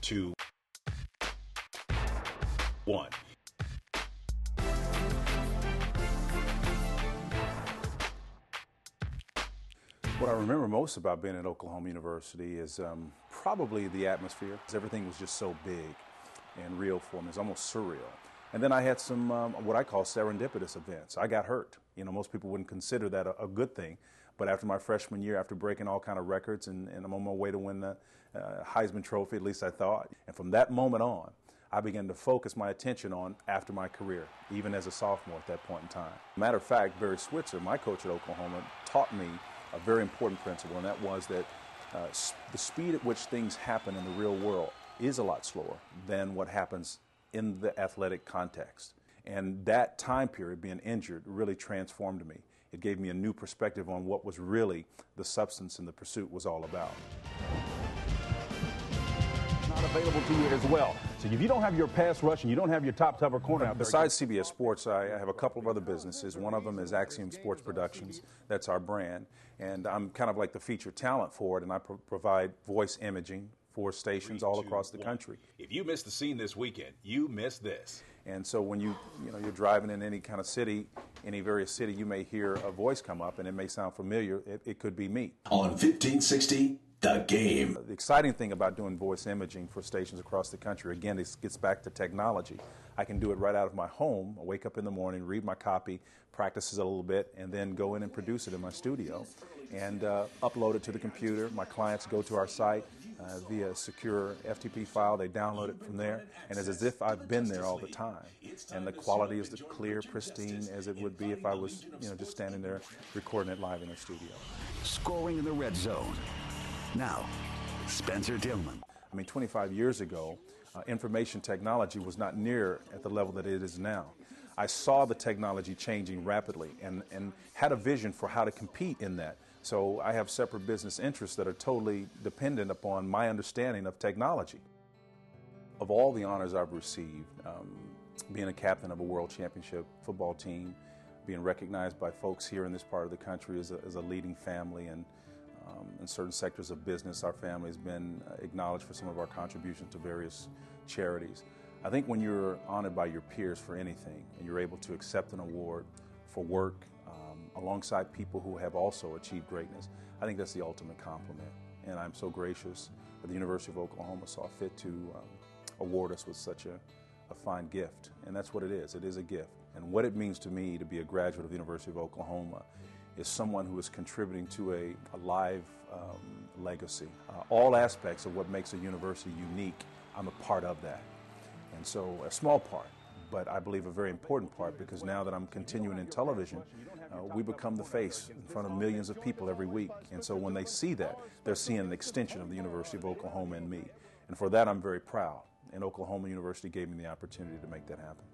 2, 1. What I remember most about being at Oklahoma University is probably the atmosphere. Everything was just so big and real for me. It's almost surreal. And then I had some what I call serendipitous events. I got hurt. You know, most people wouldn't consider that a good thing. But after my freshman year, after breaking all kind of records, and I'm on my way to win the Heisman Trophy, at least I thought. And from that moment on, I began to focus my attention on after my career, even as a sophomore at that point in time. Matter of fact, Barry Switzer, my coach at Oklahoma, taught me a very important principle, and that was that the speed at which things happen in the real world is a lot slower than what happens in the athletic context. And that time period, being injured, really transformed me. It gave me a new perspective on what was really the substance and the pursuit was all about. Not available to you as well. So if you don't have your pass rush and you don't have your top cover corner out there. Besides CBS Sports, I have a couple of other businesses. One of them is Axiom Sports Productions. That's our brand. And I'm kind of like the featured talent for it, and I provide voice imaging for stations all across the country. If you missed the scene this weekend, you missed this. And so when you're driving in any kind of city, any various city, you may hear a voice come up, and it may sound familiar. It could be me. On 1560, The Game. The exciting thing about doing voice imaging for stations across the country, again, it gets back to technology. I can do it right out of my home. I wake up in the morning, read my copy, practice it a little bit, and then go in and produce it in my studio and upload it to the computer. My clients go to our site via a secure FTP file. They download it from there, and it's as if I've been there all the time. And the quality is as clear, pristine as it would be if I was, just standing there recording it live in the studio. Scoring in the red zone. Now, Spencer Tillman. 25 years ago, information technology was not near at the level that it is now. I saw the technology changing rapidly and had a vision for how to compete in that. So I have separate business interests that are totally dependent upon my understanding of technology. Of all the honors I've received, being a captain of a world championship football team, being recognized by folks here in this part of the country as a leading family, and in certain sectors of business, our family has been acknowledged for some of our contributions to various charities. I think when you're honored by your peers for anything, and you're able to accept an award for work alongside people who have also achieved greatness, I think that's the ultimate compliment. And I'm so gracious that the University of Oklahoma saw fit to award us with such a fine gift. And that's what it is. It is a gift. And what it means to me to be a graduate of the University of Oklahoma is someone who is contributing to a live legacy. All aspects of what makes a university unique, I'm a part of that. And so a small part, but I believe a very important part, because now that I'm continuing in television, we become the face in front of millions of people every week. And so when they see that, they're seeing an extension of the University of Oklahoma and me. And for that, I'm very proud. And Oklahoma University gave me the opportunity to make that happen.